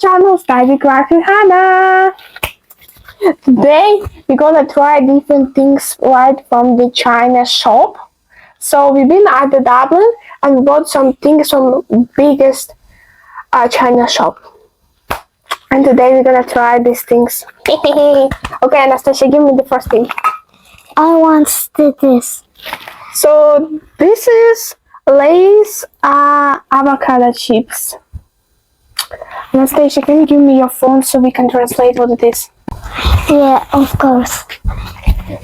channel, Study Class with Hannah. Today we're gonna try different things right from the China shop. So we've been at the Dublin and bought some things from biggest China shop. And today we're gonna try these things. Okay, Anastasia, give me the first thing. I want this. So this is Lay's avocado chips. Anastasia, can you give me your phone so we can translate what it is? Yeah, of course.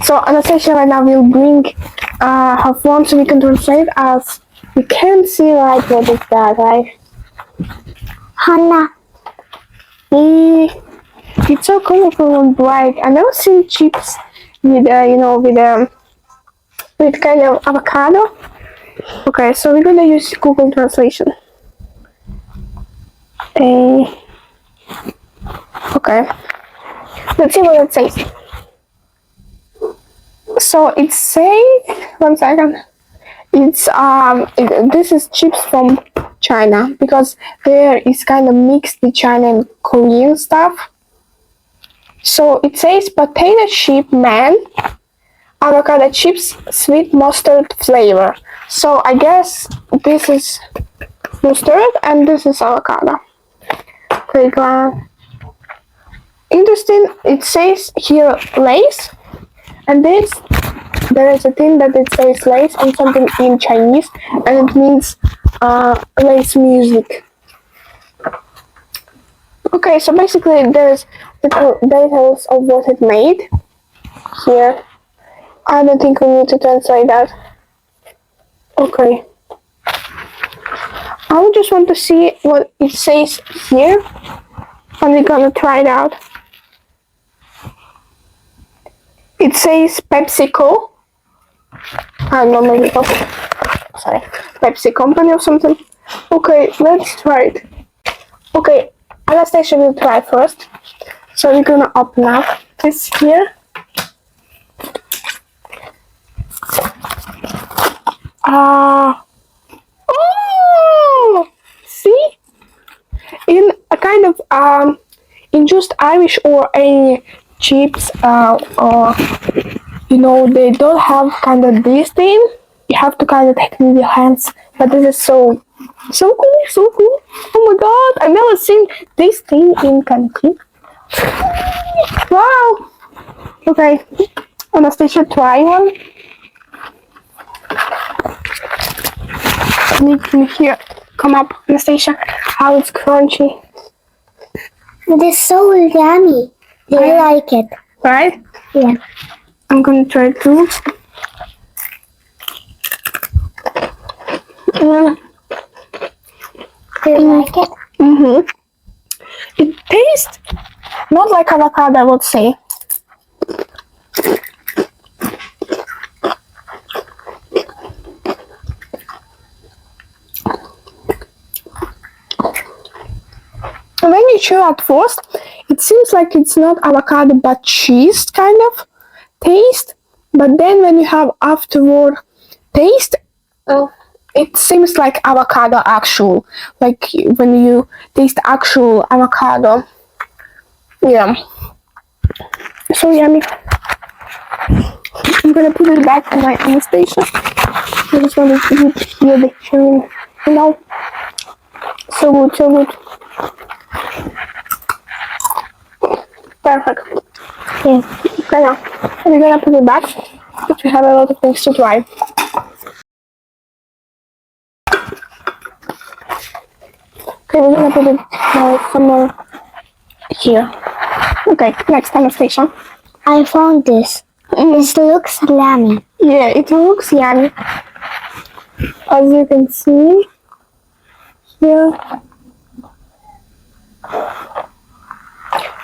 So Anastasia right now will bring her phone so we can translate, as we can't see right what is that, right? Hanna. It's so colorful and bright. I never seen chips with with kind of avocado. Okay, so we're gonna use Google Translation. Okay, let's see what it says. So it says, 1 second. It's this is chips from China, because there is kind of mixed the China and Korean stuff. So it says potato chip man, avocado chips, sweet mustard flavor. So I guess this is mustard and this is avocado. Okay, go on. Interesting. It says here Lay's, and there is a thing that it says Lay's and something in Chinese, and it means Lay's music. Okay, so basically there's little details of what it made here. I don't think we need to translate that. Okay. I would just want to see what it says here, and we're gonna try it out. It says PepsiCo. I don't know, maybe Pepsi company or something. Okay, let's try it. Okay, Anastasia will try first. So we're gonna open up this here. Oh! See? In a kind of in just Irish or any chips or they don't have kind of this thing. You have to kind of take it with your hands. But this is so cool. Oh my god, I've never seen this thing in country. Wow. Okay, Anastasia, try one. Here, come up, Anastasia. How it's crunchy. It is so yummy. Yeah. I like it. Right? Yeah. I'm gonna try it too. Do you like it? Mm-hmm. It tastes not like avocado, I would say. When you chew at first, it seems like it's not avocado but cheese kind of taste. But then when you have afterward taste, it seems like avocado actual. Like when you taste actual avocado. Yeah. So yummy. I'm gonna put it back in my Anastasia. I just want to hear the chewing. So good. Perfect. Yeah. Okay, now we're gonna put it back, but we have a lot of things to try. Okay, we're gonna put it somewhere here. Okay, next Anastasia. I found this. It looks yummy. Yeah, it looks yummy. As you can see here.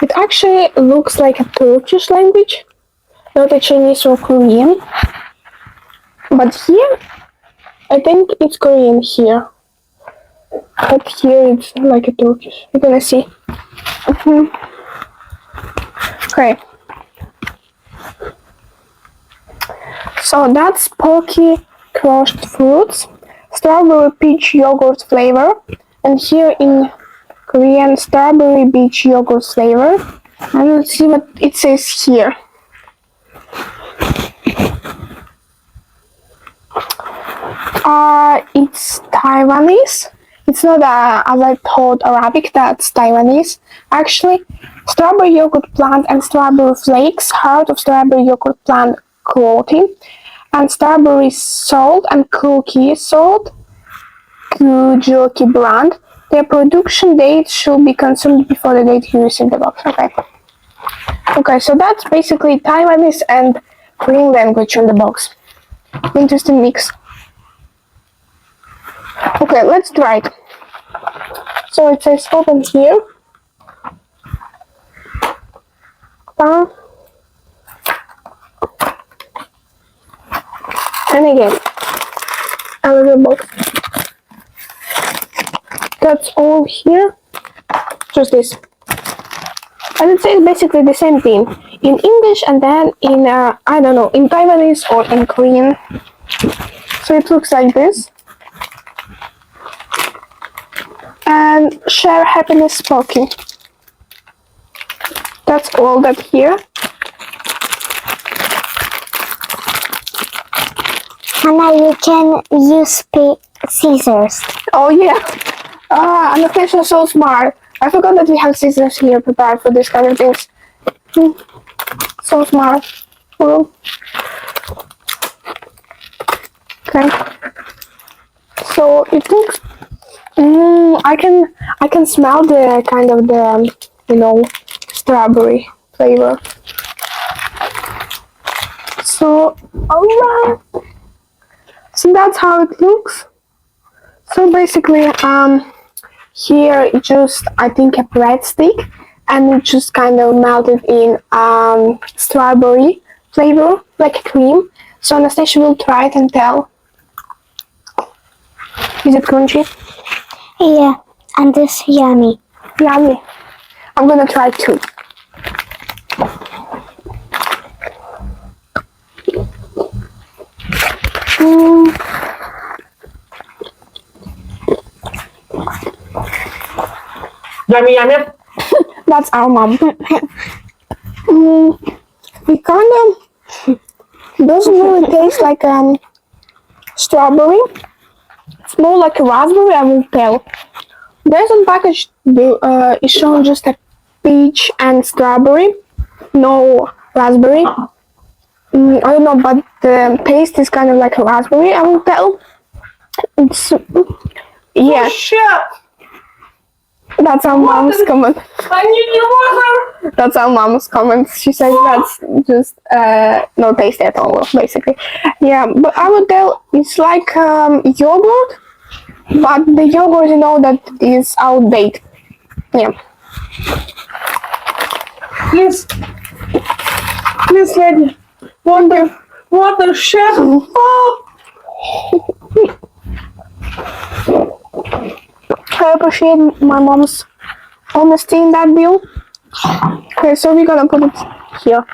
It actually looks like a Turkish language, not a Chinese or Korean. But here, I think it's Korean here. But here it's like a Turkish. You're gonna see. Okay. So that's Pocky crushed fruits, strawberry peach yogurt flavor, and here in Korean strawberry beach yogurt flavor. And let's see what it says here. It's Taiwanese. It's not, as I thought, Arabic. That's Taiwanese. Actually, strawberry yogurt plant and strawberry flakes, heart of strawberry yogurt plant protein, and strawberry salt and cookie salt, Kujoki brand. Their production date should be consumed before the date you receive the box. Okay, so that's basically Taiwanese and Korean language on the box. Interesting mix. Okay, let's try it. So it says open here. And again, another box. That's all here. Just this. And it says basically the same thing in English and then in, I don't know, in Taiwanese or in Korean. So it looks like this. And share happiness smoking. That's all that here. Hannah, you can use scissors. Oh yeah. Anastasia is so smart. I forgot that we have scissors here prepared for this kind of things. So smart. Oh. Okay. So it looks. I can smell the kind of the strawberry flavor. So alright. So that's how it looks. So basically, here just I think a breadstick, and it just kind of melted in strawberry flavor like cream. So Anastasia will try it and tell. Is it crunchy? Yeah, and it's yummy. Yummy. I'm gonna try too. Yummy, yummy. That's our mom. It kind of doesn't really taste like strawberry. It's more like a raspberry, I will tell. There's on package is shown just a peach and strawberry, no raspberry. I don't know, but the taste is kind of like a raspberry, I will tell. It's yeah. Oh, shit. That's our mom's comment. I need your water. That's our mom's comment. She says that's just no taste at all, basically. Yeah, but I would tell it's like yogurt, but the yogurt, that is outdated. Yeah. Please, lady. Water, chef. Oh. I appreciate my mom's honesty in that deal. Okay, so we're gonna put it here.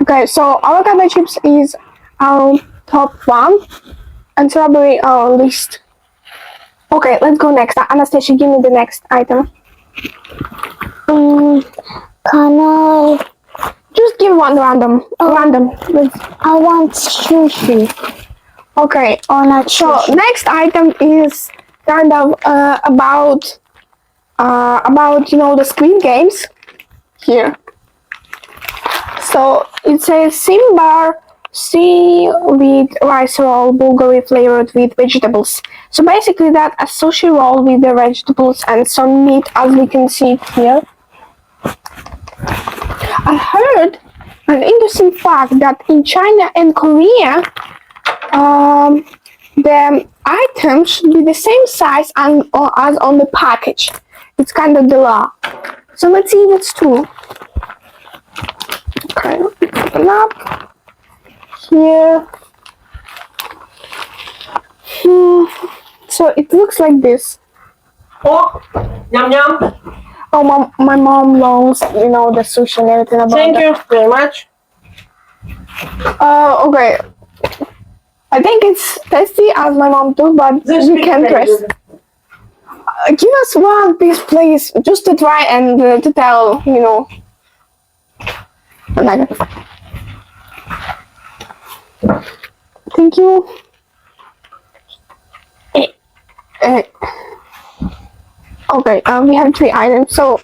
Okay, so avocado chips is our top one, and strawberry our least. Okay, let's go next. Anastasia, give me the next item. Can I? Just give one random. I want sushi. Okay. Or not So sushi. next item is kind of about the Squid Games here. So it says Simbar sea with rice roll, Bulgari flavored with vegetables. So basically that a sushi roll with the vegetables and some meat, as we can see it here. I heard an interesting fact that in China and Korea, the items should be the same size as on the package. It's kind of the law. So let's see if it's true. Okay, open up. Here. So it looks like this. Oh, yum yum. Oh, my mom loves, the sushi and everything about Thank that. you very much. Okay. I think it's tasty as my mom too, but This you big can flavor. trust. give us one piece, please, just to try and to tell, you know. Like, thank you. Okay, we have 3 items. So,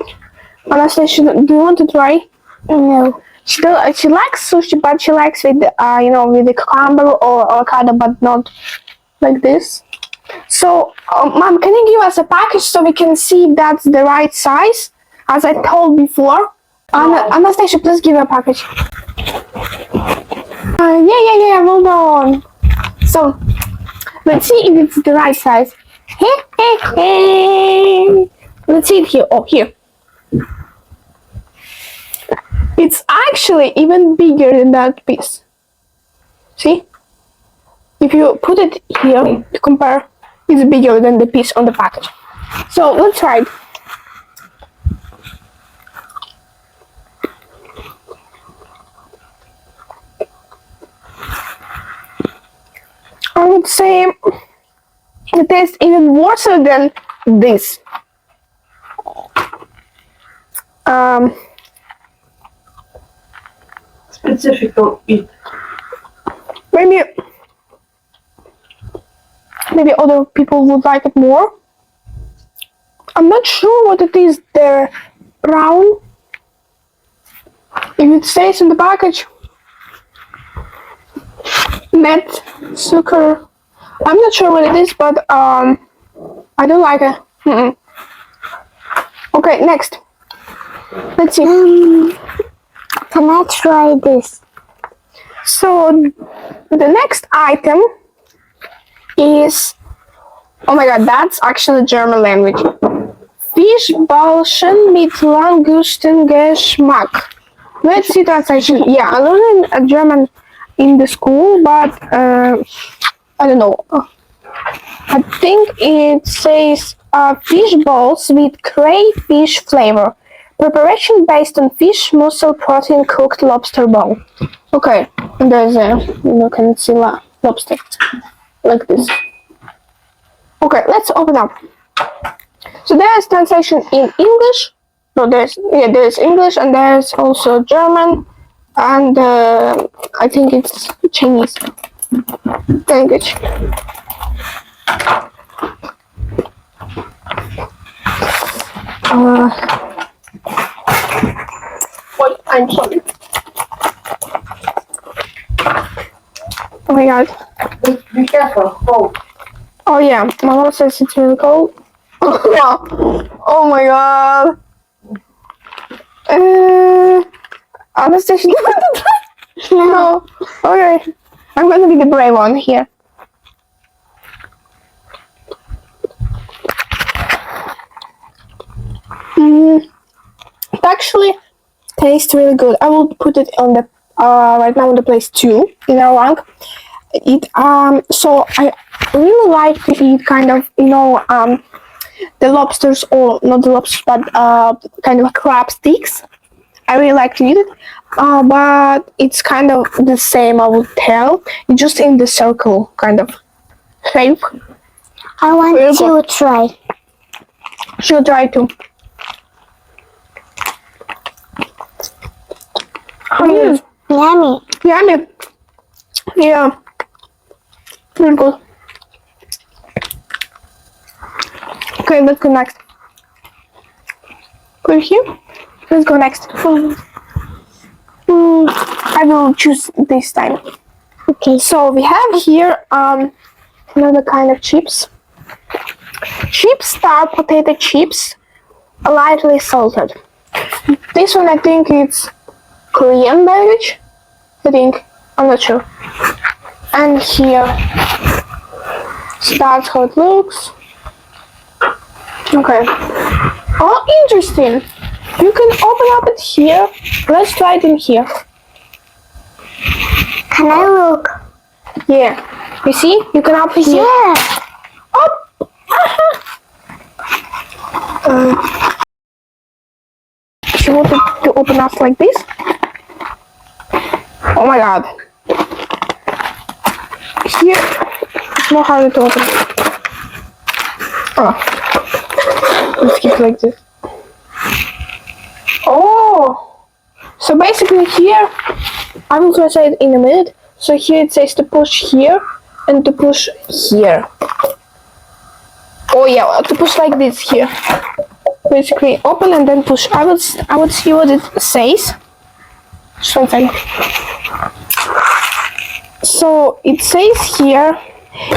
Anastasia, do you want to try? No. She likes sushi, but she likes with you know, with the cucumber or avocado, but not like this. So, Mom, can you give us a package so we can see if that's the right size, as I told before? Anastasia, please give a package. Yeah, hold on. So, let's see if it's the right size. Let's see it here. Oh, here. It's actually even bigger than that piece. See? If you put it here to compare, it's bigger than the piece on the package. So let's try it. I would say it tastes even worse than this. Specific to it. Maybe other people would like it more. I'm not sure what it is. They're brown. If it stays in the package, net sugar. I'm not sure what it is, but I don't like it. Okay, next. Let's see. Can I try this? So the next item is, oh my god, that's actually German language. Fischbällchen mit Langostengeschmack. Let's see translation. Yeah, I learned German in the school, but I don't know. I think it says fish balls with crayfish flavor. Preparation based on fish, mussel, protein, cooked lobster bone. Okay, and there's a, you can see lobster, like this. Okay, let's open up. So there's translation in English. No, there's English and there's also German, and I think it's Chinese language. Wait, I'm sorry. Oh my god. Be careful. Oh. Oh yeah, my mom says it's really cold. Oh my god. Anastasia, no. Okay. I'm gonna be the brave one here. It actually tastes really good. I will put it on the right now on the place 2 in our rank. It so I really like to eat kind of, you know, the lobsters, or not the lobsters, but kind of crab sticks. I really like to eat it, but it's kind of the same, I would tell. It's just in the circle kind of shape. I want to try. She'll try to. Yummy. Yummy. Yeah. Really good. Okay, let's go next. Put it here. Let's go next. I will choose this time. Okay, so we have here another kind of chips. Cheap star potato chips, lightly salted. This one I think it's Korean language. I think, I'm not sure. And here, so that's how it looks. Okay. Oh, interesting. You can open up it here. Let's try it in here. Can I look? Yeah. You see? You can open here. Yeah. Oh. She wanted to open up like this. Oh my god. Here, it's more harder to open. Oh. Let's keep it like this. Oh! So basically here, I will translate in a minute. So here it says to push here and to push here. Oh yeah, to push like this here. Basically open and then push. I would see what it says. Just one second. So it says here,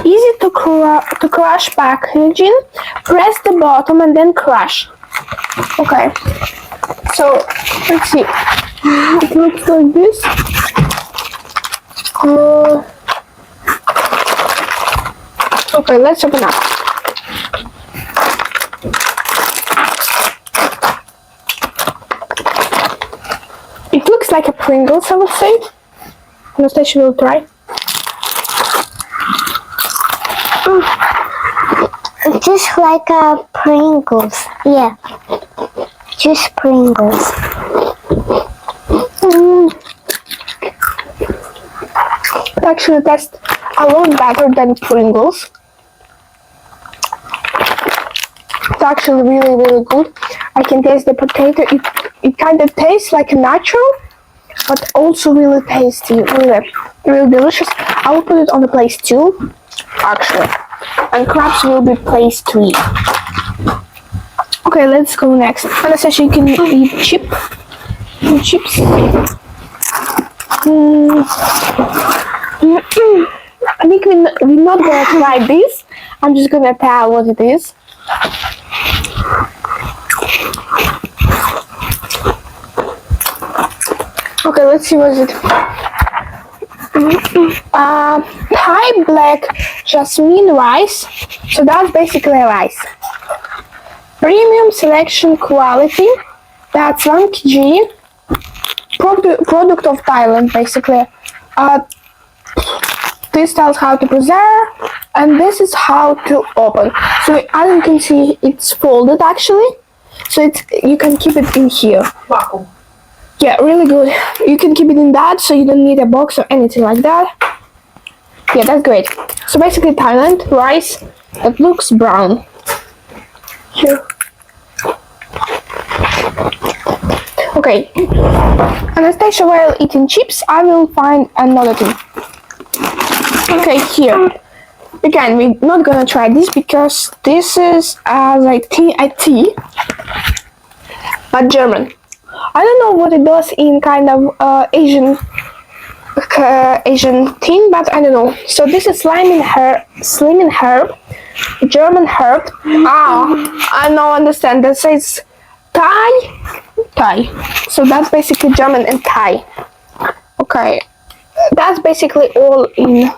easy to crush packaging. Press the bottom and then crush. Okay. So let's see. It looks like this. Okay, let's open up. It looks like a Pringles, I would say. Anastasia will try. Just like a Pringles. Yeah. Just Pringles. It actually tastes a lot better than Pringles. It's actually really, really good. I can taste the potato. It kind of tastes like a natural, but also really tasty, really, really delicious. I will put it on the place 2, actually, and crabs will be place 3. Okay, let's go next. Anastasia, you can eat chips. I think we're not gonna try this. I'm just gonna tell what it is. Okay, let's see what is it. Thai black jasmine rice. So that's basically rice. Premium selection quality. That's 1 kg. Product of Thailand, basically. This tells how to preserve, and this is how to open. So as you can see, it's folded actually. So you can keep it in here. Vacuum. Yeah, really good. You can keep it in that, so you don't need a box or anything like that. Yeah, that's great. So basically Thailand rice that looks brown. Here. Okay. Anastasia, while eating chips, I will find another thing. Okay, here. Again, we're not gonna try this because this is like a tea, but German. I don't know what it does in kind of Asian thing, but I don't know. So this is slimming herb, German herb. I now understand. That says Thai. So that's basically German and Thai. Okay, that's basically all in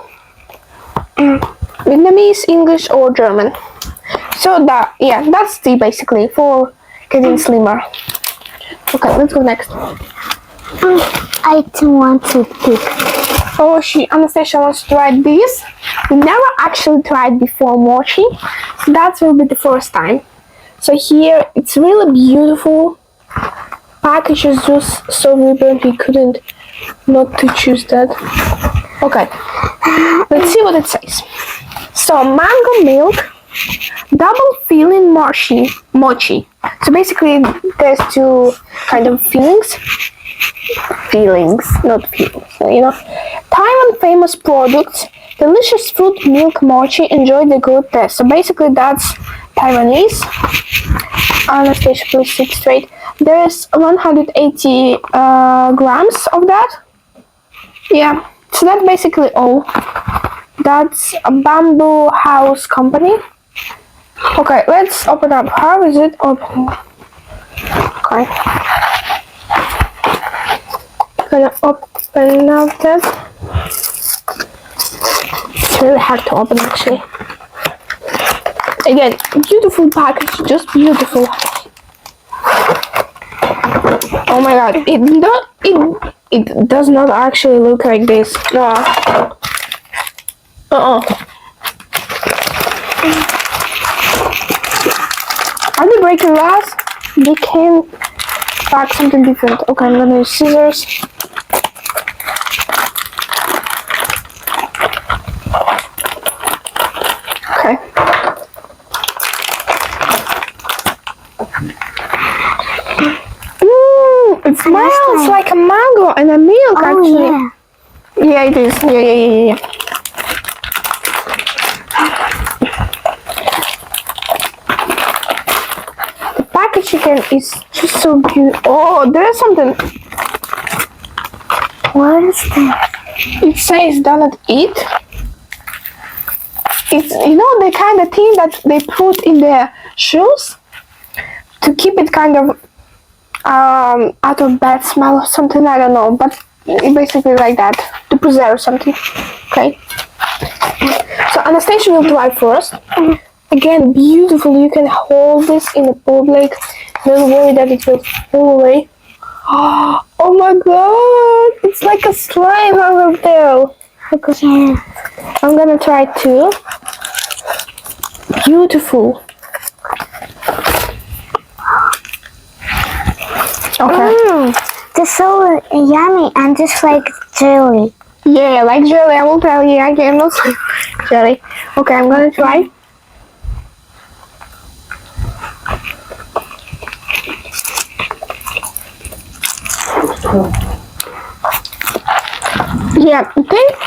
Vietnamese, English, or German. So that's tea basically for getting slimmer. Okay, let's go next. I don't want to pick. Oh, Anastasia wants to try this. We never actually tried before mochi, so that will be the first time. So here, it's really beautiful. Package is just so vibrant, we couldn't not to choose that. Okay, let's see what it says. So, mango milk, double filling mochi. So basically, there's 2 kind of fillings, not fillings, you know. Taiwan famous products, delicious fruit milk mochi, enjoy the good taste. So basically, that's Taiwanese. Anastasia, please sit straight. There is 180 grams of that. Yeah, so that's basically all. That's a Bamboo House company. Okay, let's open up. How is it open? Okay. Gonna open up that. It's really hard to open actually. Again, beautiful package, just beautiful. Oh my god, it does not actually look like this. No. Are they breaking glass? They can pack something different. Okay, I'm gonna use scissors. Okay. and a milk Oh, actually. yeah. Yeah, it is. Yeah. The package again is just so beautiful. Oh, there's something. What is that? It says "do not eat." It's the kind of thing that they put in their shoes to keep it kind of out of bad smell or something. I don't know, but basically like that to preserve something. Okay. So Anastasia will try first. Again, beautiful. You can hold this in the public. Don't worry that it will fall away. Oh my god! It's like a slime out of there. Yeah. I'm gonna try too. Beautiful. Okay. They're so yummy and just like jelly. Yeah, like jelly. I will tell you again. Not jelly. Okay, I'm gonna try. Yeah,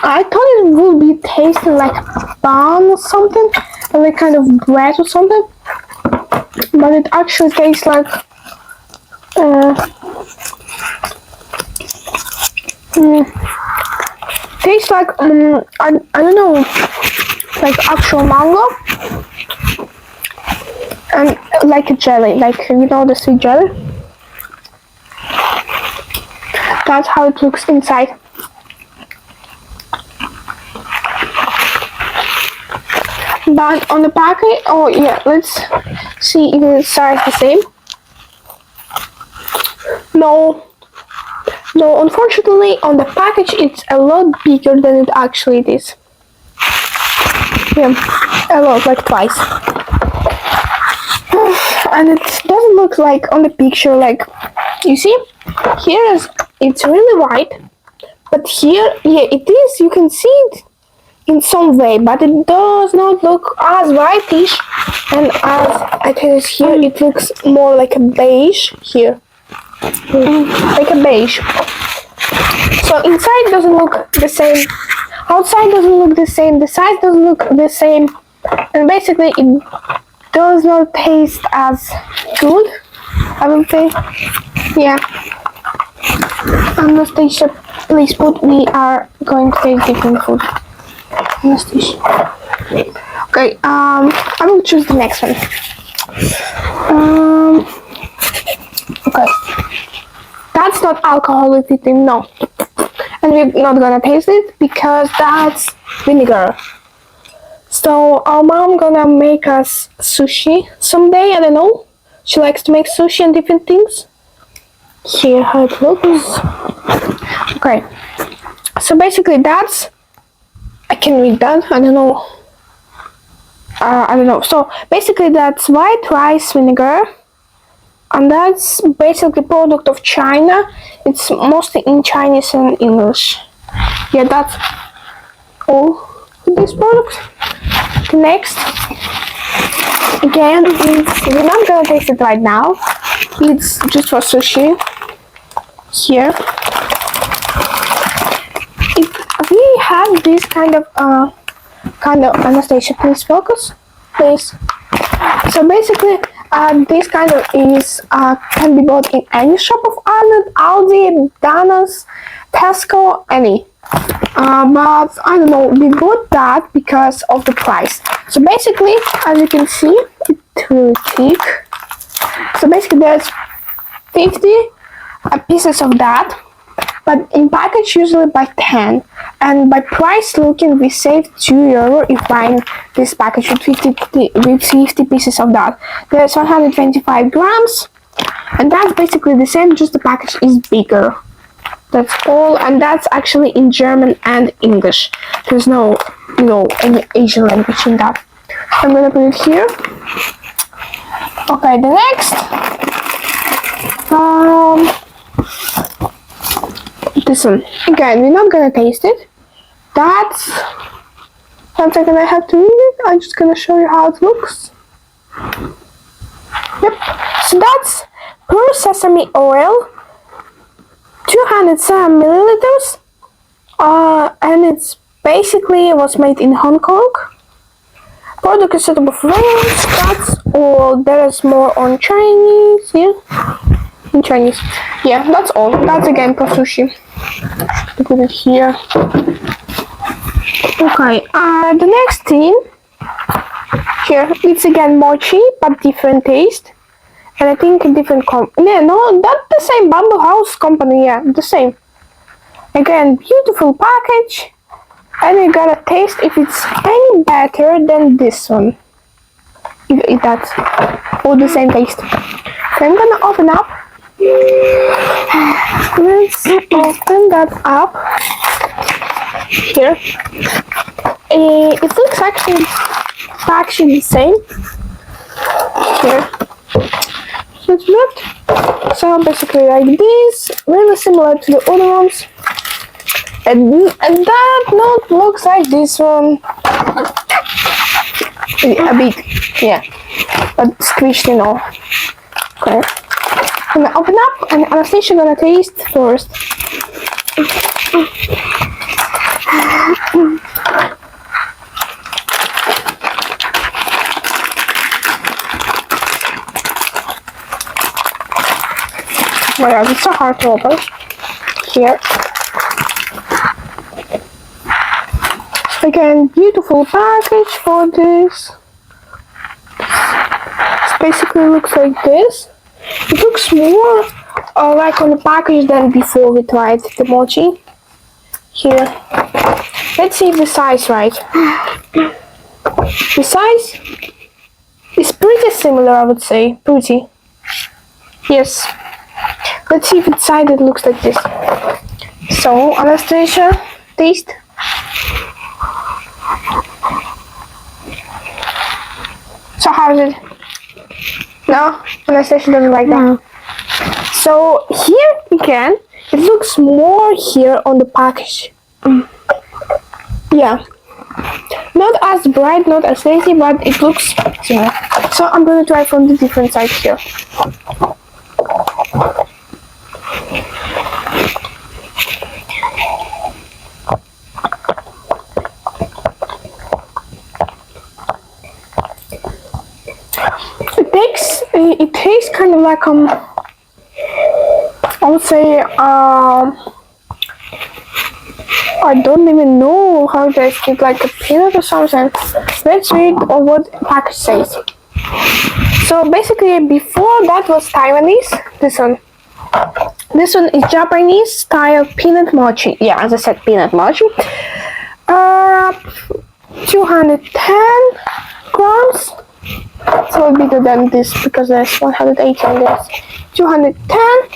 I thought it would be tasting like bun or something, or like kind of bread or something, but it actually tastes like tastes like I don't know, like actual mango and like a jelly, like the sweet jelly. That's how it looks inside. But on the packet, oh yeah, let's see if the size the same. No, unfortunately on the package it's a lot bigger than it actually is. Yeah, a lot, like twice. And it doesn't look like on the picture, like, you see, it's really white, but here, yeah, it is, you can see it in some way, but it does not look as whitish, and as I tell you here, it looks more like a beige here. Like a beige. So inside doesn't look the same, outside doesn't look the same, the size doesn't look the same, and basically it does not taste as good, I will say. Yeah. Anastasia, please put, we are going to take different food. Anastasia. Okay, I will choose the next one. Okay. That's not alcoholic eating, no. And we're not gonna taste it because that's vinegar. So our mom gonna make us sushi someday, I don't know. She likes to make sushi and different things. Here how it looks. Okay. So basically that's, I can read that, I don't know. I don't know. So basically that's white rice vinegar. And that's basically product of China. It's mostly in Chinese and English. Yeah, that's all this product. Next, again, we're not gonna taste it right now. It's just for sushi. Here, we have this kind of Anastasia, please focus, please. So basically, this kind of is can be bought in any shop of Ireland, Aldi, Dana's, Tesco, any. But I don't know, we bought that because of the price. So basically, as you can see, it's really thick. So basically, there's 50 pieces of that, but in package usually by 10. And by price looking, we saved €2 if buying this package with 50 pieces of that. There's 125 grams, and that's basically the same, just the package is bigger. That's all, and that's actually in German and English. There's no, any Asian language in that. I'm gonna put it here. Okay, the next. This one. Again, we're not gonna taste it. That's, 1 second, I have to read it. I'm just gonna show you how it looks. Yep. So that's pure sesame oil, 207 milliliters. And it's basically was made in Hong Kong. Product is suitable for rolls, cuts, or there is more on Chinese. Yeah, in Chinese. Yeah, that's all. That's again for sushi. Put it here. Okay. The next thing here, it's again mochi, but different taste. And I think a different no, that's the same Bamboo House company, yeah, the same. Again, beautiful package. And you gotta taste if it's any better than this one. If that's all the same taste. Okay, I'm gonna open up. Let's open that up. Here. It looks actually the same. Here. It's not. So basically like this, really similar to the other ones. And that note looks like this one. A bit, yeah. But squished and all. Okay. I'm gonna open up and Anastasia gonna taste first. Oh my god, it's so hard to open. Here. Again, beautiful package for this. It basically looks like this. It looks more like on the package than before we tried the mochi. Here. Let's see if the size right. The size is pretty similar, I would say. Pretty. Yes. Let's see if inside it looks like this. So, Anastasia, taste. So how is it? No? Anastasia doesn't like that. So here again, it looks more here on the package. Yeah. Not as bright, not as lazy, but it looks similar. So I'm gonna try from the different side here. It tastes kind of like I would say I don't even know how to taste it, like a peanut or something. Let's read what the package says. So basically, before that was Taiwanese. This one is Japanese style peanut mochi. Yeah, as I said, peanut mochi. 210 grams. So bigger than this because there's 180 on this. 210.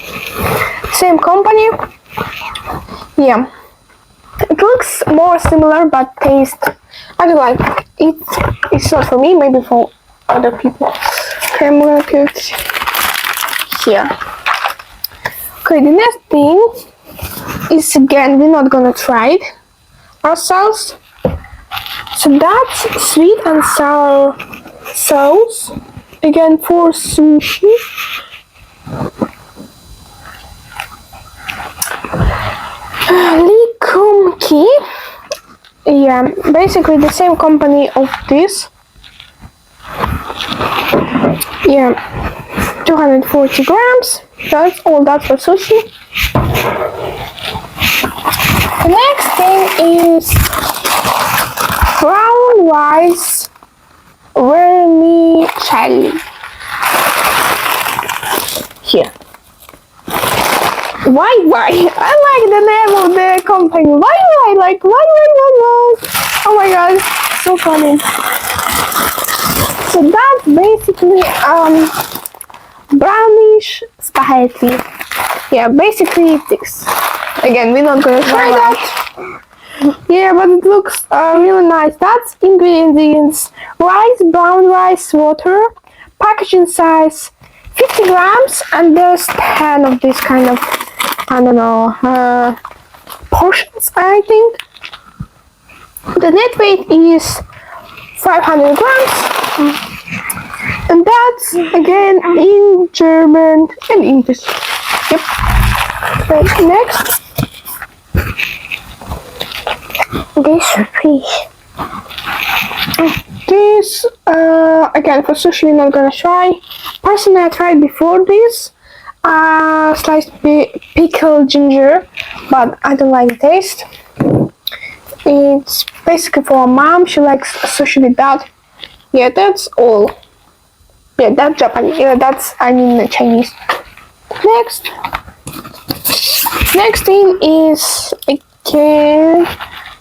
Same company. Yeah. It looks more similar, but taste I don't like it. It's not for me, maybe for other people. Okay, I'm gonna put here. Okay, the next thing is again, we're not gonna try it ourselves. So that's sweet and sour sauce, again for sushi. Likumki. Yeah, basically the same company of this. Yeah, 240 grams. That's all that for sushi. The next thing is brown rice vermicelli. Here. Why? I like the name of the company. Why? Oh my god, so funny. So that's basically brownish spaghetti. Yeah, basically this. Again, we're not gonna try that. Yeah, but it looks really nice. That's ingredients: rice, brown rice, water, packaging size 50 grams, and there's 10 of this kind of, I don't know, portions, I think. The net weight is 500 grams, and that's again in German and English. Yep. Next, This fish. this again for sushi we're not gonna try. Personally, I tried before this sliced pickled ginger, but I don't like the taste. It's basically for a mom. She likes sushi with that. Yeah, that's all. Yeah, that's Japanese. Yeah, that's Chinese. Next thing is again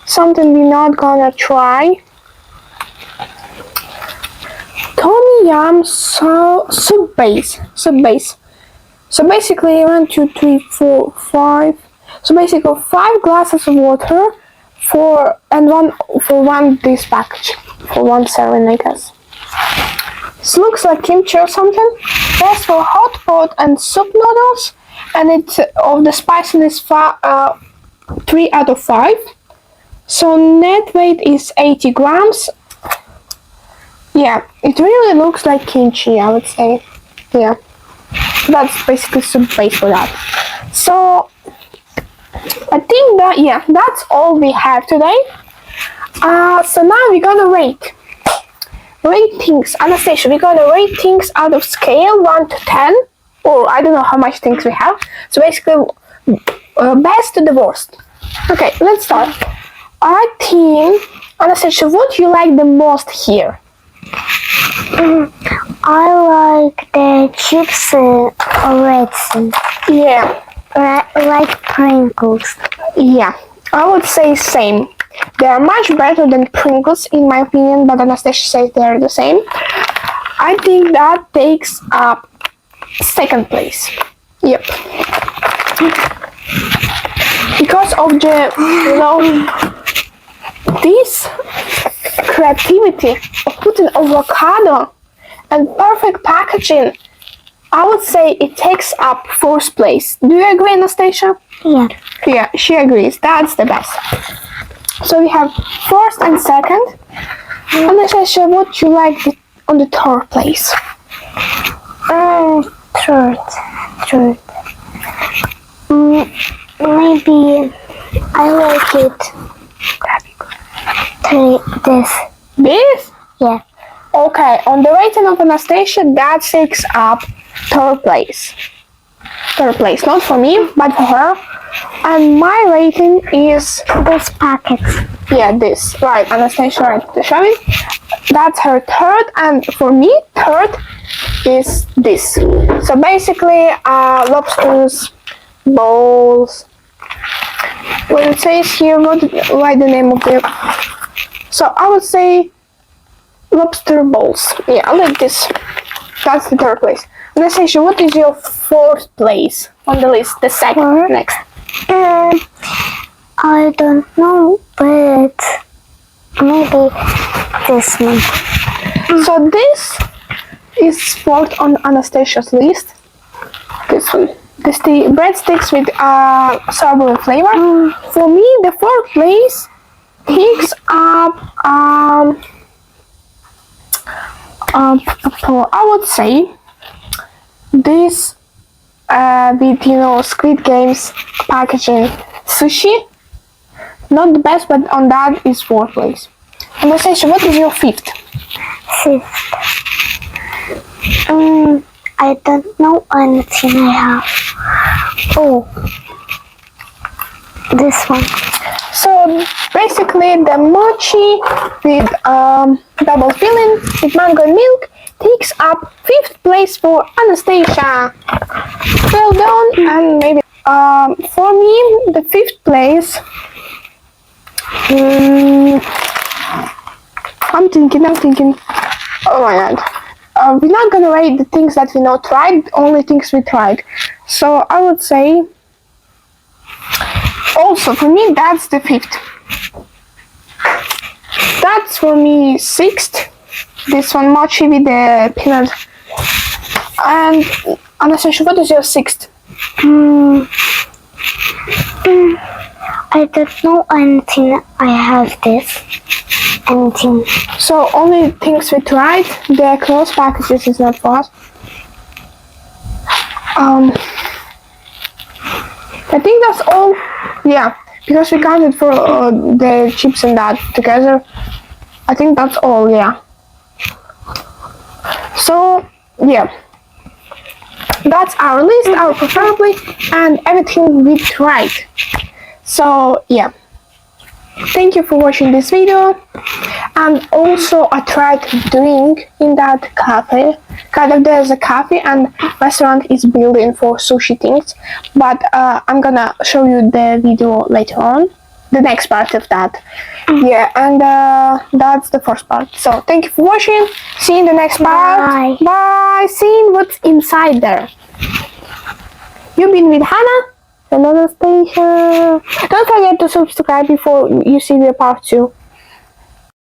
something we're not gonna try. Tom yum soup base. So basically 1, 2, 3, 4, 5. So basically 5 glasses of water for one this package for 1 serving, I guess. This looks like kimchi or something. Best for hot pot and soup noodles, and it's of the spiciness 3 out of 5. So net weight is 80 grams. Yeah, it really looks like kimchi, I would say. Yeah, that's basically soup base for that. So I think that that's all we have today. So now we're gonna rate things. Anastasia, we're gonna rate things out of scale 1 to 10, or I don't know how much things we have. So basically, best to the worst. Okay, let's start. I think, Anastasia, what do you like the most here? I like the chips already. Yeah, Like Pringles. yeah, I would say same. They are much better than Pringles in my opinion, but Anastasia says they are the same. I think that takes up second place. Yep. Because of the, this creativity of putting avocado and perfect packaging, I would say it takes up fourth place. Do you agree, Anastasia? Yeah. Yeah, she agrees. That's the best. So we have first and second. Anastasia, what do you like on the third place? Third. Maybe I like it. This. This? Yeah. Okay, on the rating of Anastasia, that takes up third place. Third place, not for me, but for her. And my rating is This packet. yeah, this. Right, Anastasia, right, show me. That's her third, and for me, third is this. So basically, lobsters, bowls. When it says here, write the name of the. So I would say lobster bowls. Yeah, I like this. That's the third place. Anastasia, what is your fourth place on the list? The second next. I don't know, but maybe this one. So this is fourth on Anastasia's list. This one. This the breadsticks with strawberry flavor. For me, the fourth place takes up I would say this with Squid Games packaging sushi. Not the best, but on that is fourth place. Anastasia, what is your fifth? Fifth. I don't know anything I have. Oh, this one. So basically, the mochi with double filling with mango and milk takes up fifth place for Anastasia. Well done, and maybe for me the fifth place. I'm thinking. Oh my god. We're not gonna rate the things that we not tried, only things we tried. So I would say. Also, for me, that's the fifth. That's for me sixth. This one, mochi with the peanut. And Anastasia, what is your sixth? I don't know anything. I have this. Anything. So only things we tried. The closed packages is not for us. I think that's all. Yeah, because we counted for the chips and that together. I think that's all. Yeah. So yeah, that's our list, our preferably, and everything we tried. So yeah. Thank you for watching this video. And also I tried doing in that cafe. Kind of there's a cafe and restaurant is building for sushi things. But I'm gonna show you the video later on. The next part of that. Yeah, and that's the first part. So thank you for watching. See you in the next part. Bye. Bye. See what's inside there. You've been with Hannah. Another station. Don't forget to subscribe before you see the part 2.